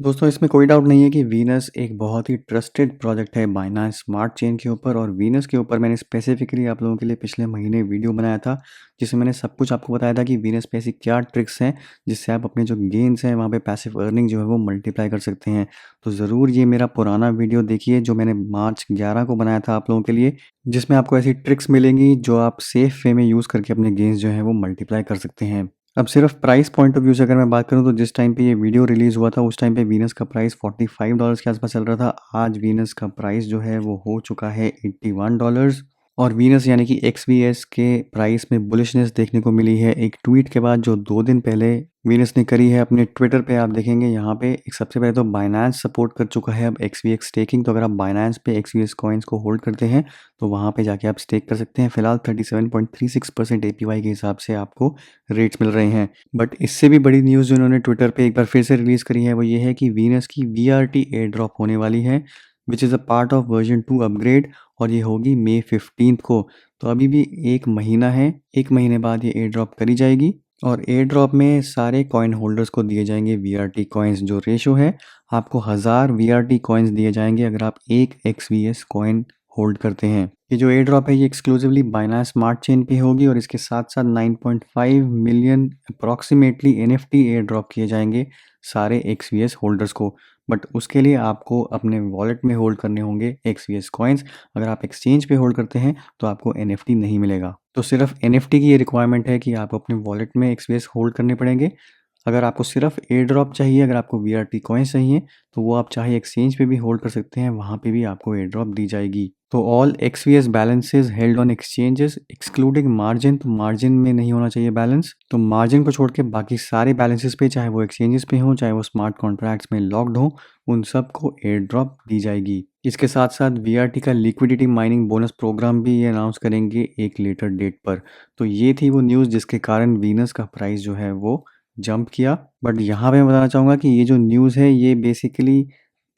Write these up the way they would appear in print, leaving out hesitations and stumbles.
दोस्तों इसमें कोई डाउट नहीं है कि वीनस एक बहुत ही ट्रस्टेड प्रोजेक्ट है बाइनांस स्मार्ट चेन के ऊपर। और वीनस के ऊपर मैंने स्पेसिफिकली आप लोगों के लिए पिछले महीने वीडियो बनाया था जिसमें मैंने सब कुछ आपको बताया था कि वीनस पे ऐसी क्या ट्रिक्स हैं जिससे आप अपने जो गेन्स हैं वहाँ पे पैसिव अर्निंग जो है वो मल्टीप्लाई कर सकते हैं। तो ज़रूर ये मेरा पुराना वीडियो देखिए जो मैंने मार्च 11 को बनाया था आप लोगों के लिए, जिसमें आपको ऐसी ट्रिक्स मिलेंगी जो आप सेफ वे में यूज़ करके अपने गेन्स जो है वो मल्टीप्लाई कर सकते हैं। अब सिर्फ प्राइस पॉइंट ऑफ व्यू से अगर मैं बात करूँ तो जिस टाइम पे ये वीडियो रिलीज़ हुआ था उस टाइम पे वीनस का प्राइस $45 के आसपास चल रहा था। आज वीनस का प्राइस जो है वो हो चुका है $81। और वीनस यानी कि एक्सवीएस के प्राइस में बुलिशनेस देखने को मिली है एक ट्वीट के बाद जो 2 दिन पहले वीनस ने करी है अपने ट्विटर पे। आप देखेंगे यहाँ पे एक सबसे पहले तो बाइनेंस सपोर्ट कर चुका है अब एक्सवीएक्स स्टेकिंग। तो अगर आप बाइनेंस पे एक्सवीएस कॉइन्स को होल्ड करते हैं तो वहाँ पे जाके आप स्टेक कर सकते हैं। फिलहाल 37.36% एपीवाई के हिसाब से आपको रेट्स मिल रहे हैं। बट इससे भी बड़ी न्यूज़ जो इन्होंने ट्विटर पे एक बार फिर से रिलीज़ करी है वो ये है कि वीनस की वीआरटी एयर ड्रॉप होने वाली है which is a part of version 2 upgrade. और ये होगी मई 15 को। तो अभी भी एक महीना है, एक महीने बाद ये एयर ड्रॉप करी जाएगी। और एयर ड्रॉप में सारे कॉइन होल्डर्स को दिए जाएंगे वीआरटी कॉइन्स। जो रेशो है आपको 1000 वीआरटी कॉइन्स दिए जाएंगे अगर आप एक एक्सवीएस कॉइन होल्ड करते हैं। ये जो एयर ड्रॉप है ये एक्सक्लूसिवली बाइनांस स्मार्ट चेन पे होगी और इसके साथ साथ 9.5 million approximately NFT air drop किए जाएंगे सारे एक्सवीएस होल्डर्स को। बट उसके लिए आपको अपने वॉलेट में होल्ड करने होंगे एक्सवीएस कॉइन्स। अगर आप एक्सचेंज पे होल्ड करते हैं तो आपको एनएफटी नहीं मिलेगा। तो सिर्फ एनएफटी की ये रिक्वायरमेंट है कि आप अपने वॉलेट में एक्सवीएस होल्ड करने पड़ेंगे। अगर आपको सिर्फ एयर ड्रॉप चाहिए, अगर आपको वीआरटी कॉइन्स चाहिए तो वो आप चाहे एक्सचेंज पे भी होल्ड कर सकते हैं, वहाँ पे भी आपको एयर ड्रॉप दी जाएगी। तो all excess balances held on exchanges excluding margin, तो मार्जिन में नहीं होना चाहिए बैलेंस। तो मार्जिन को छोड़ के बाकी सारे बैलेंसेस पे, चाहे वो एक्सचेंजेस पे हो चाहे वो स्मार्ट कॉन्ट्रैक्ट्स में लॉक्ड हो, उन सब को एयर ड्रॉप दी जाएगी। इसके साथ साथ वीआरटी का लिक्विडिटी माइनिंग बोनस प्रोग्राम भी ये अनाउंस करेंगे एक लेटर डेट पर। तो ये थी वो न्यूज़ जिसके कारण वीनस का प्राइस जो है वो जंप किया। बट यहाँ पे मैं बताना चाहूँगा कि ये जो न्यूज़ है ये बेसिकली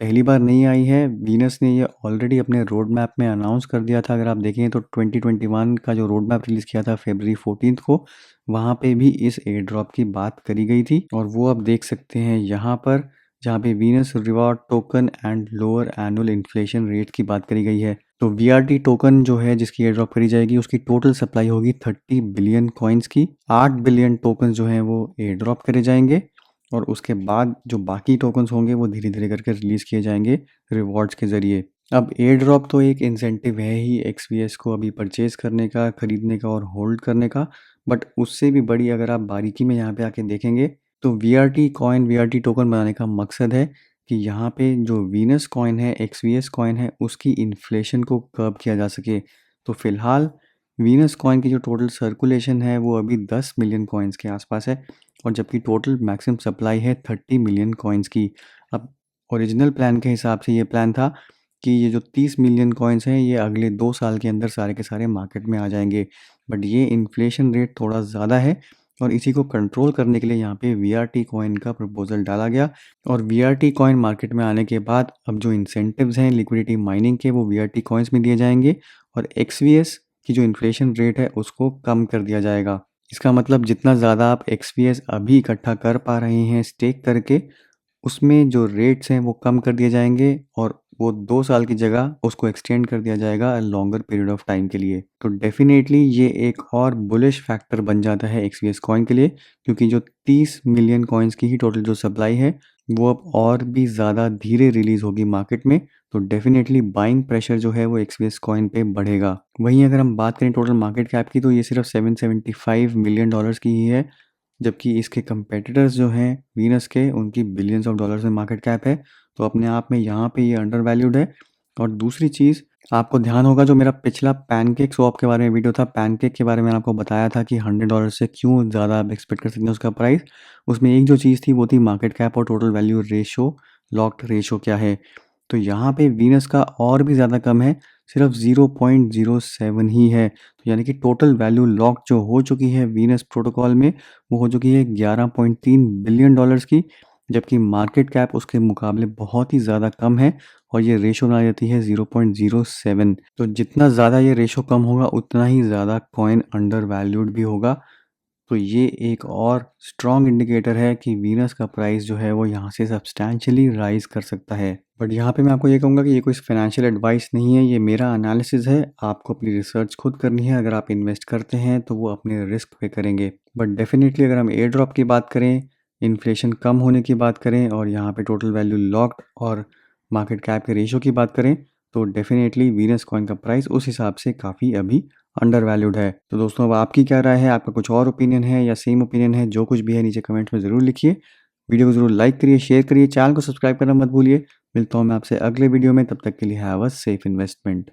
पहली बार नहीं आई है। वीनस ने ये ऑलरेडी अपने रोड मैप में अनाउंस कर दिया था। अगर आप देखें तो 2021 का जो रोड मैप रिलीज़ किया था फरवरी 14 को, वहाँ पे भी इस एयर ड्रॉप की बात करी गई थी। और वो आप देख सकते हैं यहाँ पर, जहाँ पे Venus reward token and lower annual inflation rate की बात करी गई है। तो वीआरटी टोकन जो है जिसकी एयर ड्रॉप करी जाएगी उसकी टोटल सप्लाई होगी 30 बिलियन कॉइन्स की। 8 बिलियन टोकन जो हैं वो एयर ड्रॉप करे जाएंगे और उसके बाद जो बाकी टोकन्स होंगे वो धीरे धीरे करके रिलीज़ किए जाएंगे रिवॉर्ड्स के ज़रिए। अब एयर ड्रॉप तो एक इंसेंटिव है ही एक्सवीएस को अभी परचेज़ करने का, खरीदने का और होल्ड करने का। बट उससे भी बड़ी अगर आप बारीकी में यहाँ पे आके देखेंगे तो वीआरटी कॉइन, वीआरटी टोकन बनाने का मकसद है कि यहाँ पे जो वीनस कॉइन है, एक्सवीएस कॉइन है, उसकी इन्फ्लेशन को कर्ब किया जा सके। तो फिलहाल वीनस कॉइन की जो टोटल सर्कुलेशन है वो अभी 10 मिलियन कॉइन्स के आसपास है और जबकि टोटल मैक्सिमम सप्लाई है 30 मिलियन कॉइन्स की। अब ओरिजिनल प्लान के हिसाब से ये प्लान था कि ये जो 30 मिलियन कॉइन्स हैं ये अगले 2 साल के अंदर सारे के सारे मार्केट में आ जाएंगे। बट ये इन्फ्लेशन रेट थोड़ा ज़्यादा है और इसी को कंट्रोल करने के लिए यहाँ पे वीआरटी कॉइन का प्रपोजल डाला गया। और वीआरटी कॉइन मार्केट में आने के बाद अब जो इंसेंटिव्स हैं लिक्विडिटी माइनिंग के वो वीआरटी कॉइन्स में दिए जाएंगे और एक्सवीएस की जो इन्फ्लेशन रेट है उसको कम कर दिया जाएगा। इसका मतलब जितना ज़्यादा आप एक्सवीएस अभी इकट्ठा कर पा रहे हैं स्टेक करके, उसमें जो रेट्स हैं वो कम कर दिए जाएंगे और वो 2 साल की जगह उसको एक्सटेंड कर दिया जाएगा लॉन्गर पीरियड ऑफ टाइम के लिए। तो डेफिनेटली ये एक और बुलिश फैक्टर बन जाता है एक्सवीएस कॉइन के लिए, क्योंकि जो 30 मिलियन कॉइन्स की ही टोटल जो सप्लाई है वो अब और भी ज़्यादा धीरे रिलीज़ होगी मार्केट में। तो डेफिनेटली बाइंग प्रेशर जो है वो एक्सवीएस कॉइन पे बढ़ेगा। वहीं अगर हम बात करें टोटल मार्केट कैप की तो ये सिर्फ $775 मिलियन की ही है, जबकि इसके कंपेटिटर्स जो हैं वीनस के उनकी बिलियंस ऑफ डॉलर्स में मार्केट कैप है। तो अपने आप में यहाँ पे ये अंडर वैल्यूड है। और दूसरी चीज़ आपको ध्यान होगा, जो मेरा पिछला पैनकेक स्वैप के बारे में वीडियो था, पैनकेक के बारे में आपको बताया था कि $100 से क्यों ज़्यादा आप एक्सपेक्ट कर सकते हैं उसका प्राइस। उसमें एक जो चीज़ थी वो थी मार्केट कैप और total value ratio, locked ratio क्या है। तो यहाँ पे वीनस का और भी ज़्यादा कम है, सिर्फ 0.07 ही है। तो यानी कि टोटल वैल्यू लॉक जो हो चुकी है वीनस प्रोटोकॉल में वो हो चुकी है $11.3 बिलियन की, जबकि मार्केट कैप उसके मुकाबले बहुत ही ज़्यादा कम है और ये रेशो बनाई जाती है 0.07। तो जितना ज़्यादा ये रेशो कम होगा उतना ही ज़्यादा कॉइन अंडर वैल्यूड भी होगा। तो ये एक और स्ट्रॉन्ग इंडिकेटर है कि वीनस का प्राइस जो है वो यहाँ से सब्सटैंशियली राइज़ कर सकता है। बट यहाँ पे मैं आपको ये कहूँगा कि ये कोई फाइनेंशियल एडवाइस नहीं है, ये मेरा एनालिसिस है। आपको अपनी रिसर्च खुद करनी है। अगर आप इन्वेस्ट करते हैं तो वो अपने रिस्क पे करेंगे। बट डेफ़िनेटली अगर हम एयर ड्रॉप की बात करें, इन्फ्लेशन कम होने की बात करें और यहाँ पे टोटल वैल्यू लॉक्ड और मार्केट कैप के रेशियो की बात करें, तो डेफ़िनेटली वीनस कॉइन का प्राइस उस हिसाब से काफ़ी अभी अंडर वैल्यूड है। तो दोस्तों अब आपकी क्या राय है? आपका कुछ और ओपिनियन है या सेम ओपिनियन है? जो कुछ भी है नीचे कमेंट्स में ज़रूर लिखिए। वीडियो को ज़रूर लाइक करिए, शेयर करिए, चैनल को सब्सक्राइब करना मत भूलिए। मिलता हूँ मैं आपसे अगले वीडियो में, तब तक के लिए हैव अ सेफ इन्वेस्टमेंट।